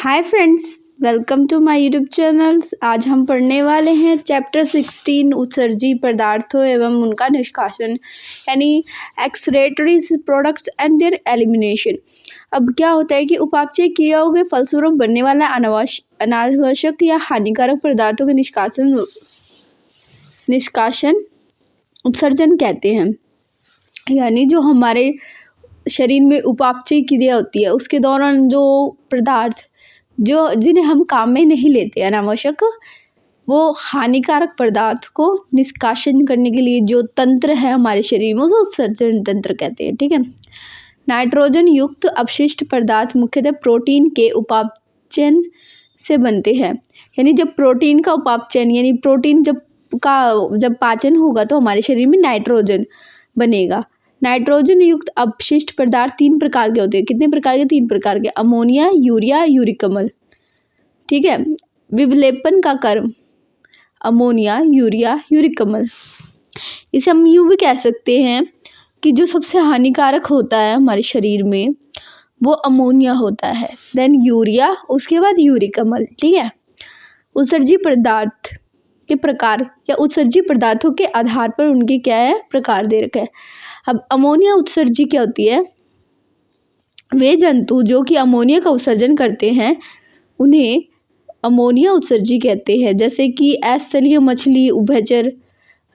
Hi friends, welcome to my YouTube channels. आज हम पढ़ने वाले हैं चैप्टर 16 उत्सर्जी पदार्थों एवं उनका निष्कासन यानी excretory products and there elimination. अब क्या होता है कि उपापचय क्रियाओं के फलस्वरूप बनने वाला अनावश्यक या हानिकारक पदार्थों के निष्कासन उत्सर्जन कहते हैं। यानी जो हमारे शरीर में उपापचय क्रिया होती है उसके दौरान जो पदार्थ जिन्हें हम काम में नहीं लेते अनावश्यक, वो हानिकारक पदार्थ को निष्कासन करने के लिए जो तंत्र है हमारे शरीर में उसे उत्सर्जन तंत्र कहते हैं। ठीक है। नाइट्रोजन युक्त अपशिष्ट पदार्थ मुख्यतः प्रोटीन के उपापचयन से बनते हैं। यानी जब प्रोटीन का उपापचयन यानी प्रोटीन जब पाचन होगा तो हमारे शरीर में नाइट्रोजन बनेगा। नाइट्रोजन युक्त अपशिष्ट पदार्थ 3 प्रकार के होते हैं। कितने प्रकार के? 3 प्रकार के। अमोनिया, यूरिया, यूरिक अम्ल। ठीक है। विवलेपन का कर्म अमोनिया, यूरिया, यूरिक अम्ल। इसे हम यूँ भी कह सकते हैं कि जो सबसे हानिकारक होता है हमारे शरीर में वो अमोनिया होता है, देन यूरिया, उसके बाद यूरिक अम्ल। ठीक है। उत्सर्जी पदार्थ के प्रकार या उत्सर्जी पदार्थों के आधार पर उनके क्या है प्रकार दे रखे हैं। अब अमोनिया उत्सर्जी क्या होती है? वे जंतु जो कि अमोनिया का उत्सर्जन करते हैं उन्हें अमोनिया उत्सर्जी कहते हैं, जैसे कि अस्थलीय मछली, उभयचर।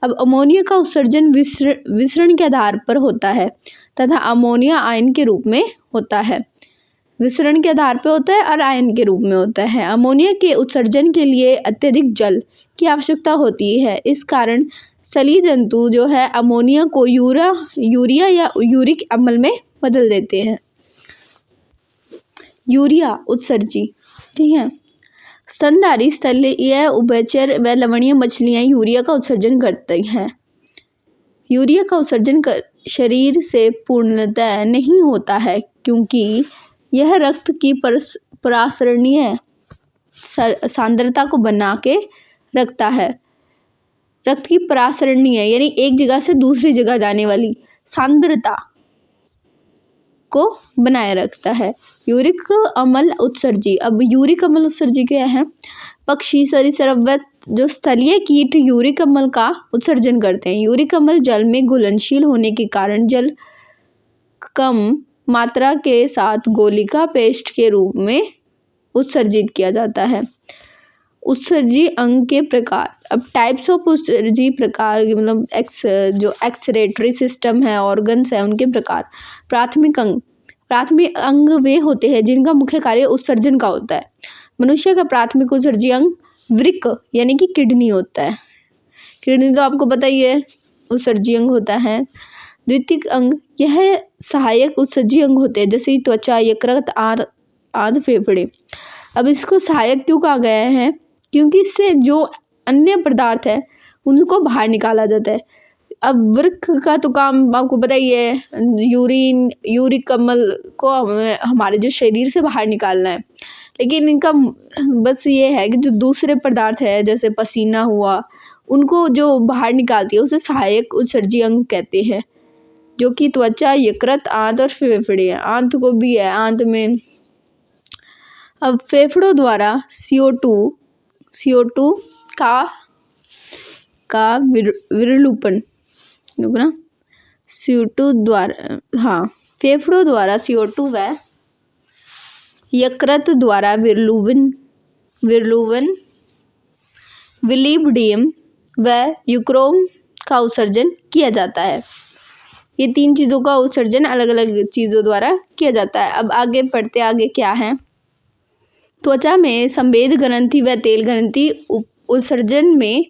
अब अमोनिया का उत्सर्जन विसरण के आधार पर होता है तथा अमोनिया आयन के रूप में होता है। विसरण के आधार पर होता है और आयन के रूप में होता है। अमोनिया के उत्सर्जन के लिए अत्यधिक जल की आवश्यकता होती है। इस कारण सलीय जंतु जो है अमोनिया को यूरिया या यूरिक अम्ल में बदल देते हैं। यूरिया उत्सर्जी। ठीक है। स्तनधारी, स्थलीय, उभयचर व लवणीय मछलियां यूरिया का उत्सर्जन करती हैं। यूरिया का उत्सर्जन शरीर से पूर्णतः नहीं होता है क्योंकि यह रक्त की परासरणीय सांद्रता को बना के रखता है। रक्त की परासरणीय यानी एक जगह से दूसरी जगह जाने वाली सांद्रता को बनाए रखता है। यूरिक अम्ल उत्सर्जी। अब यूरिक अम्ल उत्सर्जी क्या है? पक्षी, सरीसृप व जो स्थलीय कीट यूरिक अम्ल का उत्सर्जन करते हैं। यूरिक अम्ल जल में घुलनशील होने के कारण जल कम मात्रा के साथ गोलिका पेस्ट के रूप में उत्सर्जित किया जाता है। उत्सर्जी अंग के प्रकार। अब टाइप्स ऑफ उत्सर्जी प्रकार मतलब जो एक्सक्रीटरी सिस्टम है, ऑर्गन्स है, उनके प्रकार। प्राथमिक अंग वे होते हैं जिनका मुख्य कार्य उत्सर्जन का होता है। मनुष्य का प्राथमिक उत्सर्जी अंग वृक्क यानी कि किडनी होता है। किडनी तो आपको पता ही है उत्सर्जी अंग होता है। द्वितीयक अंग यह सहायक उत्सर्जी अंग होते हैं, जैसे त्वचा, यकृत आदि फेफड़े। अब इसको सहायक क्यों कहा गया है? क्योंकि इससे जो अन्य पदार्थ है उनको बाहर निकाला जाता है। अब वृक्क का तो काम आपको पता ही है, यूरिक अम्ल को हमारे जो शरीर से बाहर निकालना है। लेकिन इनका बस ये है कि जो दूसरे पदार्थ है जैसे पसीना हुआ उनको जो बाहर निकालती है उसे सहायक उत्सर्जी अंग कहते हैं, जो कि त्वचा, यकृत, आंत और फेफड़े हैं। आंत को भी है, आंत में। अब फेफड़ों द्वारा CO2 का विरलुपन CO2 द्वारा फेफड़ों द्वारा CO2 व यकृत द्वारा विलिबडियम व यूक्रोम का उत्सर्जन किया जाता है। ये 3 चीज़ों का उत्सर्जन अलग अलग चीज़ों द्वारा किया जाता है। अब आगे पढ़ते आगे क्या है? त्वचा में संवेद ग्रंथि व तेल ग्रंथि उत्सर्जन में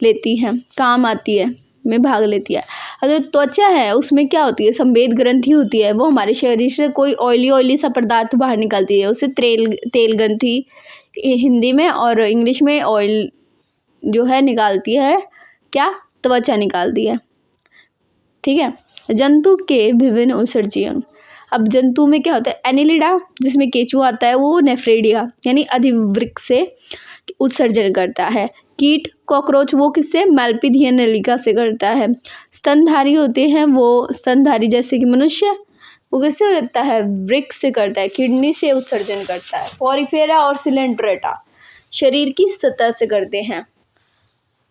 लेती है, काम आती है, में भाग लेती है। जो त्वचा है उसमें क्या होती है? संवेद ग्रंथि होती है, वो हमारे शरीर से कोई ऑयली सा पदार्थ बाहर निकालती है, उसे तेल ग्रंथि हिंदी में, और इंग्लिश में ऑयल जो है निकालती है। क्या? त्वचा निकालती है। ठीक है। जंतु के विभिन्न उत्सर्जी अंग। अब जंतु में क्या होता है? एनिलिडा जिसमें केंचुआ आता है वो नेफ्रेडिया यानी अधिवृक्क से उत्सर्जन करता है। कीट, कॉकरोच, वो किससे? मैल्पिधियन नलिका से करता है। स्तनधारी होते हैं वो स्तनधारी जैसे कि मनुष्य, वो किससे होता है? वृक्क से करता है, किडनी से उत्सर्जन करता है। पोरिफेरा और सिलेंट्रेटा शरीर की सतह से करते हैं।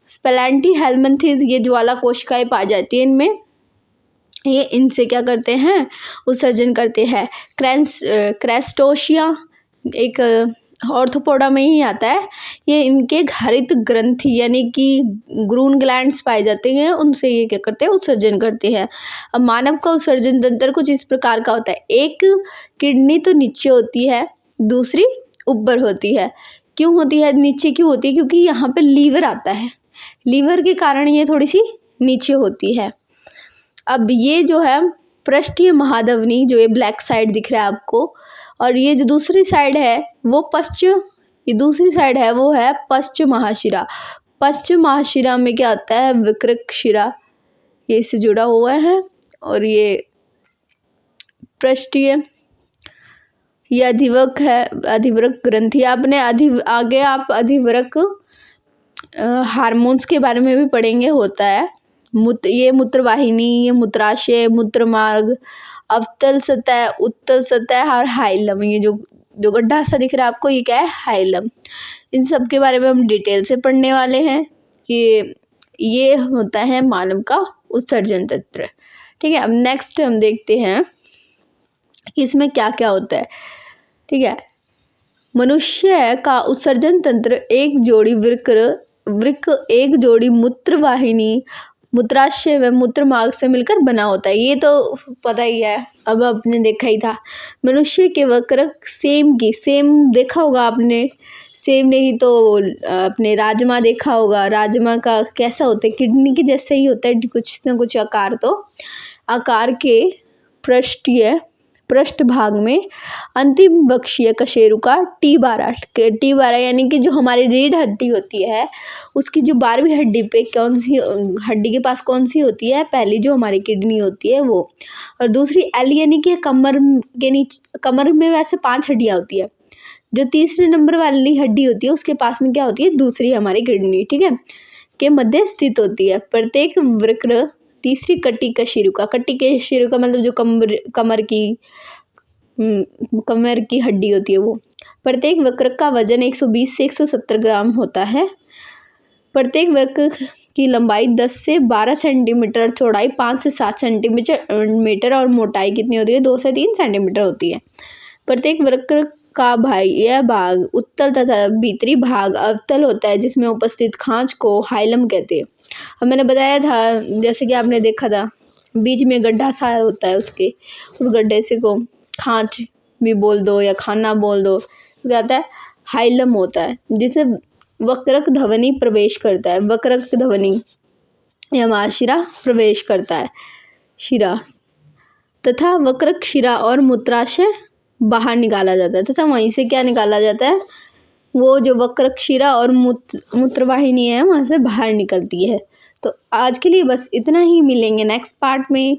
स्पेलेंटी हेलमिंथेस ये ज्वाला कोशिकाएं पाई जाती हैं इनमें, ये इनसे क्या करते हैं? उत्सर्जन करते हैं। क्रैस्टोशिया एक ऑर्थोपोडा में ही आता है। ये इनके हरित ग्रंथि यानी कि ग्रून ग्लैंड्स पाए जाते हैं, उनसे ये क्या करते हैं? उत्सर्जन करते हैं। अब मानव का उत्सर्जन तंत्र कुछ इस प्रकार का होता है। एक किडनी तो नीचे होती है, दूसरी ऊपर होती है। क्यों होती है नीचे? क्यों होती है? क्योंकि यहाँ पे लीवर आता है, लीवर के कारण ये थोड़ी सी नीचे होती है। अब ये जो है पृष्ठीय महाधमनी, जो ये ब्लैक साइड दिख रहा है आपको, और ये जो दूसरी साइड है वो ये दूसरी साइड है वो है पश्च महाशिरा। पश्च महाशिरा में क्या आता है? विकृत शिरा, ये इससे जुड़ा हुआ है। और ये पृष्ठीय, ये अधिवृक्क है, अधिवृक्क ग्रंथि। आपने आगे आप अधिवृक्क हार्मोन्स के बारे में भी पढ़ेंगे, होता है। ये मूत्रवाहिनी, ये मूत्राशय, मूत्रमार्ग, अवतल सतह, उत्तल सतह और हाइलम। ये जो गड्ढा सा दिख रहा है आपको, ये क्या है? हाइलम। इन सब के बारे में हम डिटेल से पढ़ने वाले हैं कि ये होता है मानव का उत्सर्जन तंत्र। ठीक है, अब नेक्स्ट हम देखते हैं कि इसमें क्या क्या होता है। ठीक है, मनुष्य का उत्सर्जन तंत्र एक जोड़ी वृक्क, एक जोड़ी मूत्रवाहिनी, मूत्राशय व मूत्रमार्ग से मिलकर बना होता है। ये तो पता ही है, अब आपने देखा ही था। मनुष्य के वक्र सेम देखा होगा आपने, सेम नहीं तो अपने राजमा देखा होगा। राजमा का कैसा होता है? किडनी के जैसे ही होता है, कुछ ना कुछ आकार। तो आकार के पृष्ठ भाग में अंतिम वक्षीय कशेरुका T12 यानी कि जो हमारी रीढ़ हड्डी होती है, उसकी जो 12वीं हड्डी पे कौन सी हड्डी के पास कौन सी होती है? पहली जो हमारी किडनी होती है वो, और दूसरी एल यानी कि कमर के नीचे। कमर में वैसे 5 हड्डियाँ होती है, जो तीसरे नंबर वाली हड्डी होती है उसके पास में क्या होती है? दूसरी हमारी किडनी, ठीक है, के मध्य स्थित होती है। प्रत्येक वृक्क तीसरी कटी कशेरुका मतलब जो कमर की हड्डी होती है वो। प्रत्येक वृक्क का वजन 120 से 170 ग्राम होता है। प्रत्येक वृक्क की लंबाई 10 से 12 सेंटीमीटर, चौड़ाई 5 से 7 सेंटीमीटर और मोटाई कितनी होती है? 2 से 3 सेंटीमीटर होती है। प्रत्येक वृक्क का यह भाग उत्तल तथा भीतरी भाग अवतल होता है, जिसमें उपस्थित खांच को हाइलम कहते हैं। अब मैंने बताया था, जैसे कि आपने देखा था, बीच में गड्ढा सा होता है, उस गड्ढे से को खांच भी बोल दो या खाना बोल दो, क्या होता है? हाइलम होता है, जिसे वक्रक ध्वनि प्रवेश करता है। वक्रक ध्वनि या महाशिरा प्रवेश करता है, शिरा, तथा वक्रक शिरा और मूत्राशय बाहर निकाला जाता है। तथा वहीं से क्या निकाला जाता है? वो जो वक्रक शिरा और मूत्रवाहिनी है वहाँ से बाहर निकलती है। तो आज के लिए बस इतना ही, मिलेंगे नेक्स्ट पार्ट में।